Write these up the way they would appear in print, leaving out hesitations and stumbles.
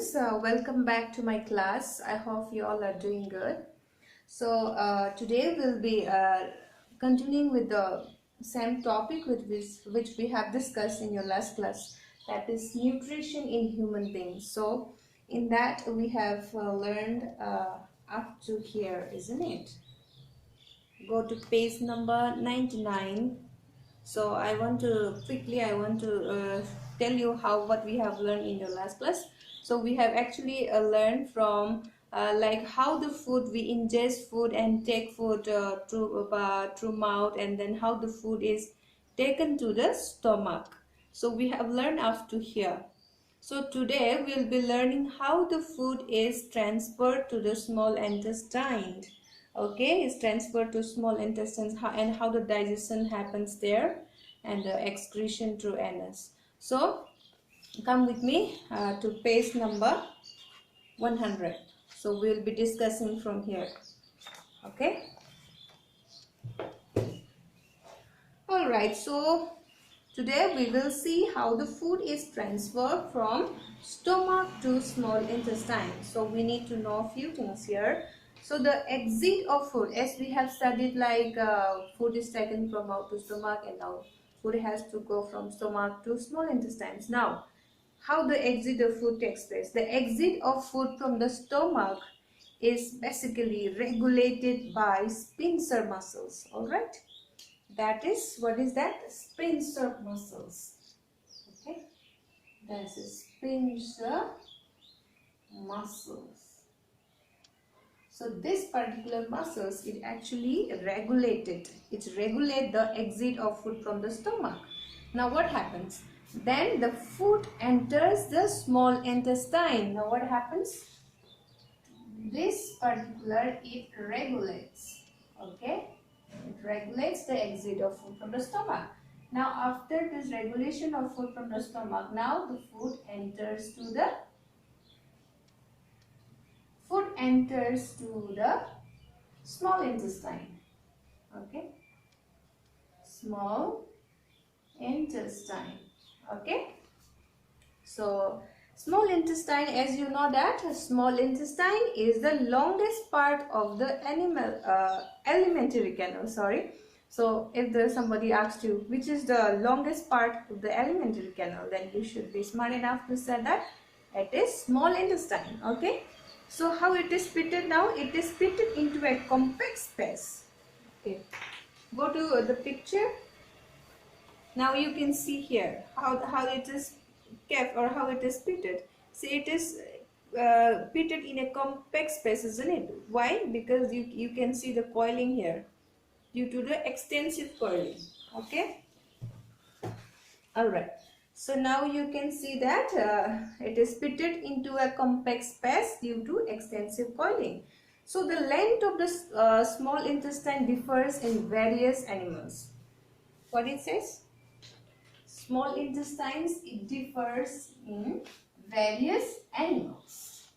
students, welcome back to my class. I hope you all are doing good. So today we'll be continuing with the same topic which we have discussed in your last class, that is nutrition in human beings. So in that we have learned up to here, isn't it? Go to page number 99. So I want to tell you what we have learned in the last class. So we have actually learned from like how the food we ingest food and take food through mouth, and then how the food is taken to the stomach. So we have learned up to here. So today we'll be learning how the food is transferred to the small intestine. Okay, it's transferred to small intestines, and how the digestion happens there, and the excretion through anus. So come with me to page number 100. So we'll be discussing from here. Okay. All right. So today we will see how the food is transferred from stomach to small intestine. So we need to know a few things here. So the exit of food, as we have studied, like food is taken from mouth to stomach, and now food has to go from stomach to small intestines. Now, how the exit of food takes place? The exit of food from the stomach is basically regulated by sphincter muscles. All right. That is, what is that? Sphincter muscles. Okay, that is sphincter muscles. So this particular muscles, it actually regulated. It regulates the exit of food from the stomach. Now what happens? Then the food enters the small intestine. Now what happens? This particular, it regulates. Okay. It regulates the exit of food from the stomach. Now after this regulation of food from the stomach, now the food enters to the small intestine. Okay, small intestine. Okay, so small intestine, as you know that small intestine is the longest part of the alimentary canal. Sorry. So if somebody asks you which is the longest part of the alimentary canal, then you should be smart enough to say that it is small intestine. Okay. So how it is pitted now? It is pitted into a compact space. Okay. Go to the picture. Now you can see here how it is kept, or how it is pitted. See, it is pitted in a compact space, isn't it? Why? Because you can see the coiling here due to the extensive coiling. Okay. All right. So now you can see that it is pitted into a compact space due to extensive coiling. So the length of the small intestine differs in various animals. What it says? Small intestines, it differs in various animals.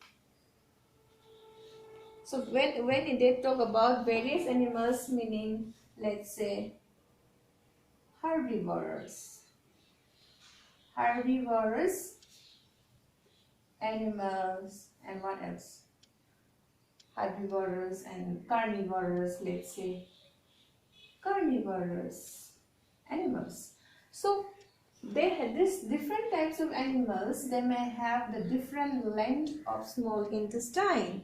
So when they talk about various animals, meaning, let's say, herbivores animals, and what else? Herbivorous and carnivorous, let's say, carnivorous animals. So they have this different types of animals. They may have the different length of small intestine.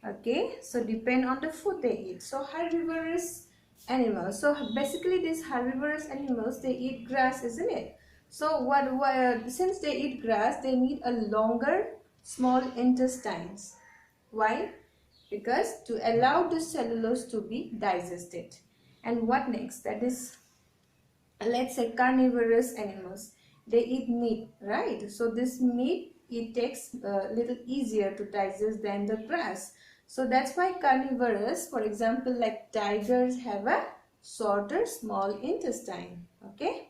Okay, so depend on the food they eat. So herbivorous animals. So basically these herbivorous animals, they eat grass, isn't it? So since they eat grass, they need a longer small intestines. Why? Because to allow the cellulose to be digested. And what next? That is, let's say, carnivorous animals. They eat meat, right? So this meat, it takes a little easier to digest than the grass. So that's why carnivorous, for example, like tigers, have a shorter small intestine. Okay.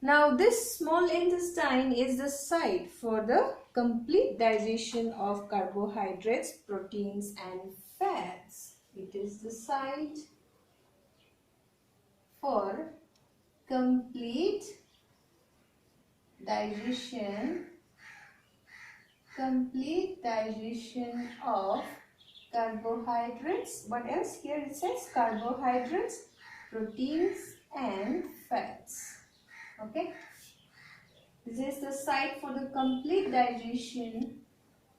Now this small intestine is the site for the complete digestion of carbohydrates, proteins and fats. It is the site for complete digestion complete digestion of carbohydrates. What else? Here it says carbohydrates, proteins and fats. Okay. This is the site for the complete digestion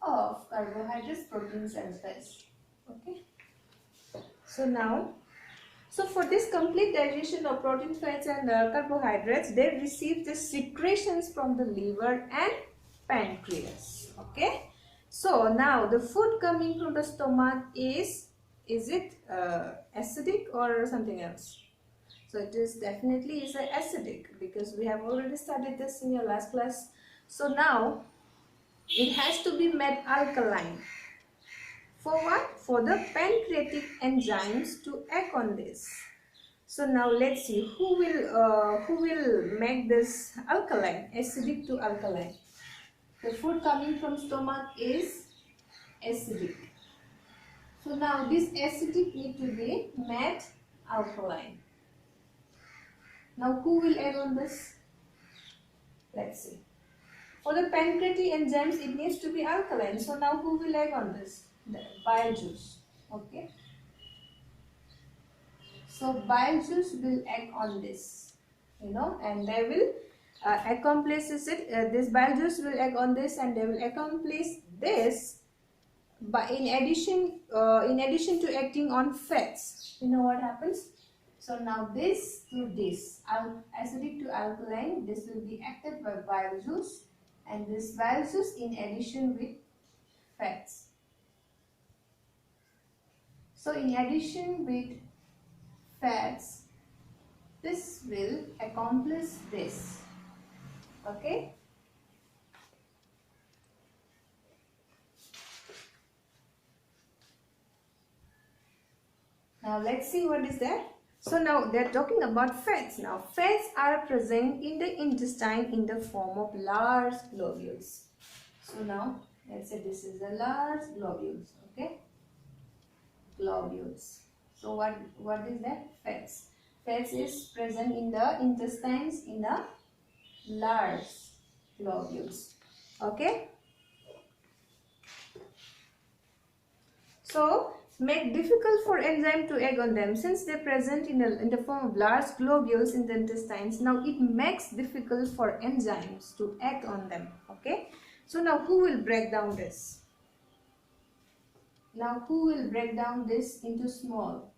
of carbohydrates, proteins and fats. Okay. So for this complete digestion of protein, fats and carbohydrates, they receive the secretions from the liver and pancreas. Okay. So now the food coming from the stomach is it acidic or something else? So it is definitely is acidic, because we have already studied this in your last class. So now it has to be made alkaline. For what? For the pancreatic enzymes to act on this. So now let's see who will make this alkaline, acidic to alkaline. The food coming from stomach is acidic. So now this acidic need to be made alkaline. Now who will act on this? Let's see. For the pancreatic enzymes, it needs to be alkaline. So now who will act on this? The bile juice. Okay. So bile juice will act on this, and they will accomplish it. This bile juice will act on this, and they will accomplish this. But in addition to acting on fats, you know what happens? So now this to this, acidic to alkaline, this will be acted by bile juice, and this bile juice in addition with fats. So in addition with fats, this will accomplish this. Okay. Now let's see what is that. So now they're talking about fats. Now fats are present in the intestine in the form of large globules. So now let's say this is a large globules. Okay. Globules. So what is that? Fats. Fats is present in the intestines in the large globules. Okay. So make difficult for enzyme to act on them, since they are present in the form of large globules in the intestines. Now it makes difficult for enzymes to act on them. Okay. So now who will break down this? Now who will break down this into small?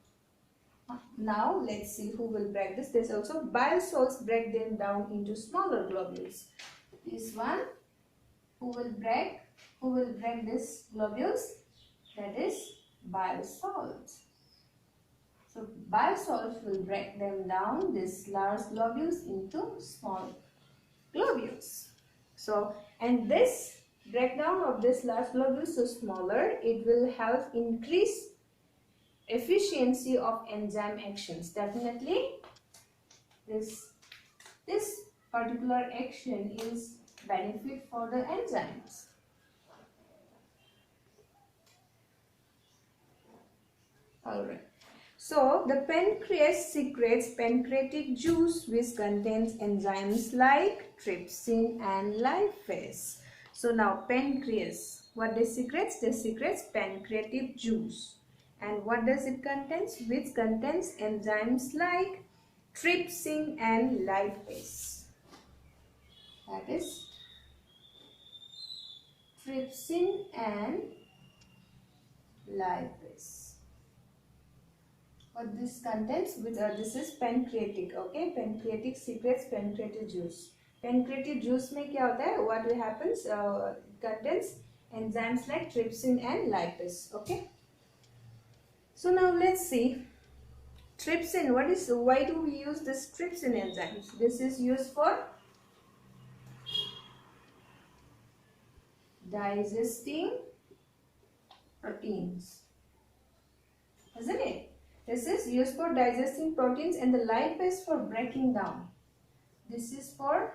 Now let's see who will break this. There's also bile salts, break them down into smaller globules. This one, who will break this globules? That is bile salts. So bile salts will break them down, these large globules, into small globules. So, and this breakdown of this large globules to smaller, it will help increase efficiency of enzyme actions. Definitely this particular action is benefit for the enzymes. Alright. So the pancreas secretes pancreatic juice, which contains enzymes like trypsin and lipase. So now pancreas, what they secretes? They secretes pancreatic juice. And what does it contains? Which contains enzymes like trypsin and lipase. That is trypsin and lipase. What this contains? This is pancreatic. Okay, pancreatic secretes pancreatic juice. Pancreatic juice में क्या होता है? What happens? It contains enzymes like trypsin and lipase. Okay. So now let's see trypsin. Why do we use this trypsin enzymes? This is used for digesting proteins, isn't it? This is used for digesting proteins, and the lipase for breaking down. This is for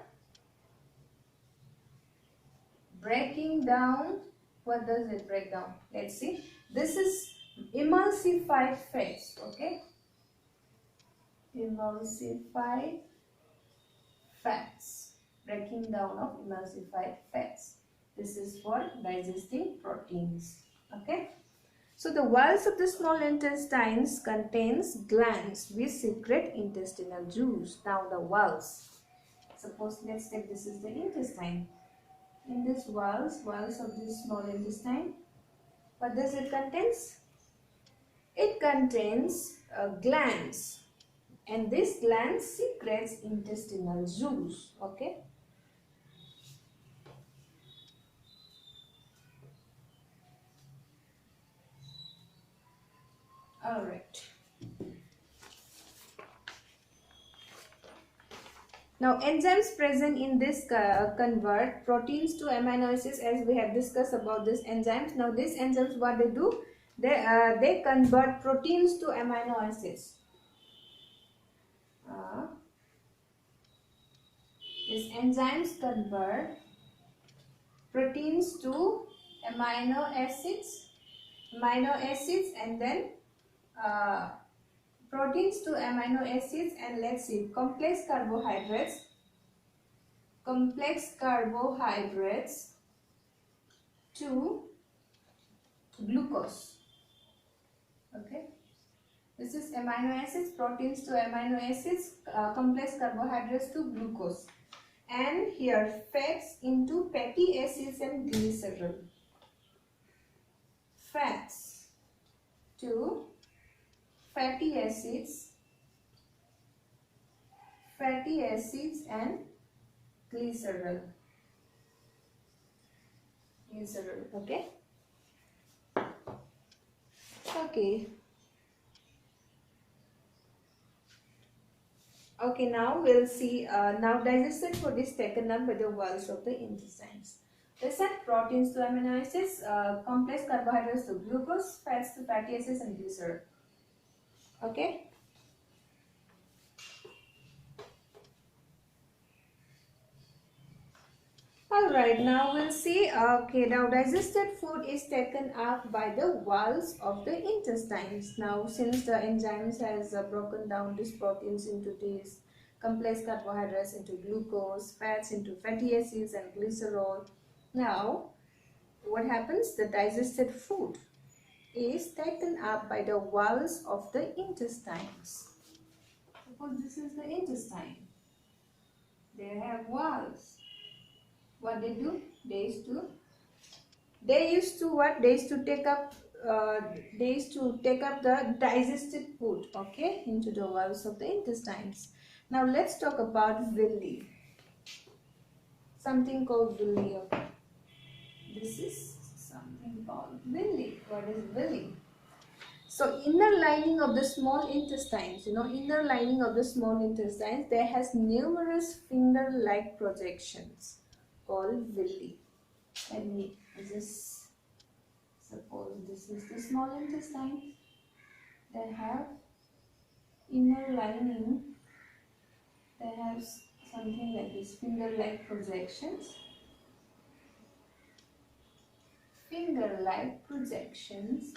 breaking down. What does it break down? Let's see. This is emulsified fats. Okay. Emulsified fats. Breaking down of emulsified fats. This is for digesting proteins. Okay. So the walls of the small intestines contains glands which secrete intestinal juice. Now the walls. Suppose let's take this is the intestine. In this walls of this small intestine, what does it contains? It contains glands, and this gland secretes intestinal juice. Okay. All right. Now enzymes present in this convert proteins to amino acids, as we have discussed about these enzymes. Now these enzymes, what they do? They convert proteins to amino acids. These enzymes convert proteins to amino acids, and then proteins to amino acids, and let's see, complex carbohydrates to glucose. Okay, this is amino acids, proteins to amino acids, complex carbohydrates to glucose, and here fats into fatty acids and glycerol. Fats to fatty acids and glycerol. Okay. Okay. Okay, now we'll see, now digested food is taken up by the walls of the intestines. They said proteins to amino acids, complex carbohydrates to glucose, fats to fatty acids and glycerol. Okay. Alright, now we'll see, okay, now digested food is taken up by the walls of the intestines. Now since the enzymes has broken down these proteins into these complex carbohydrates into glucose, fats into fatty acids and glycerol. Now what happens? The digested food is taken up by the walls of the intestines. Suppose this is the intestine. They have walls. What they do? They used to take up the digested food, okay, into the walls of the intestines. Now let's talk about villi. Something called villi. Okay. This is something called villi. What is villi? So inner lining of the small intestines, inner lining of the small intestines, there has numerous finger-like projections called villi. And we just suppose this is the small intestine. They have inner lining. They have something like this, finger-like projections. Finger-like projections.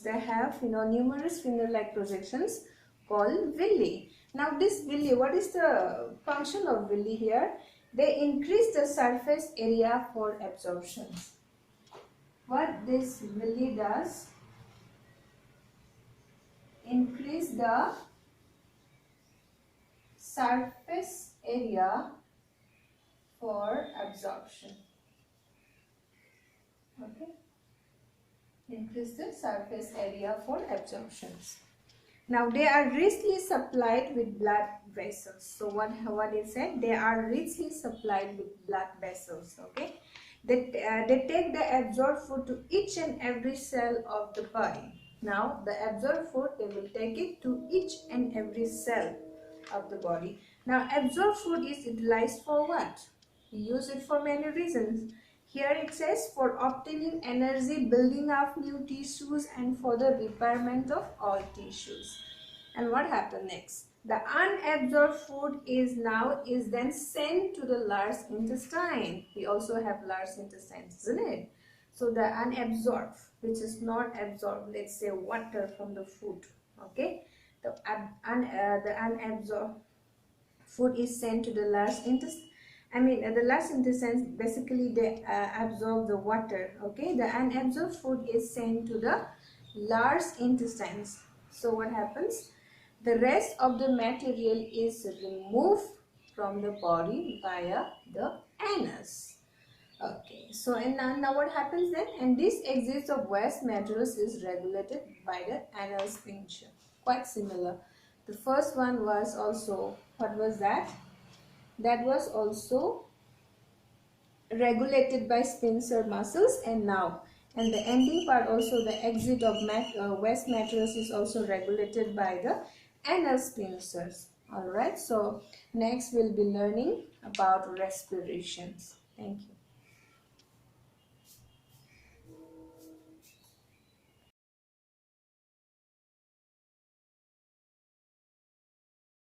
They have numerous finger-like projections called villi. Now this villi, what is the function of villi here? They increase the surface area for absorption. What this villi does? Increase the surface area for absorption. Okay. Increase the surface area for absorptions. Now they are richly supplied with blood vessels. So what it said? They are richly supplied with blood vessels. Okay. They take the absorbed food to each and every cell of the body. Now the absorbed food, they will take it to each and every cell of the body. Now absorbed food is utilized for what? We use it for many reasons. Here it says for obtaining energy, building up new tissues, and for the repairment of all tissues. And what happened next? The unabsorbed food is then sent to the large intestine. We also have large intestines, isn't it? So the unabsorbed, which is not absorbed, let's say water from the food. Okay, the unabsorbed food is sent to the large The large intestines, basically they absorb the water. Okay, the unabsorbed food is sent to the large intestines. So what happens? The rest of the material is removed from the body via the anus. Okay, so and now what happens then? And this exit of waste materials is regulated by the anal sphincter. Quite similar. The first one was also, what was that? That was also regulated by sphincter muscles, and the ending part also, the exit of waste materials is also regulated by the anal sphincters. Alright, so next we'll be learning about respirations. Thank you.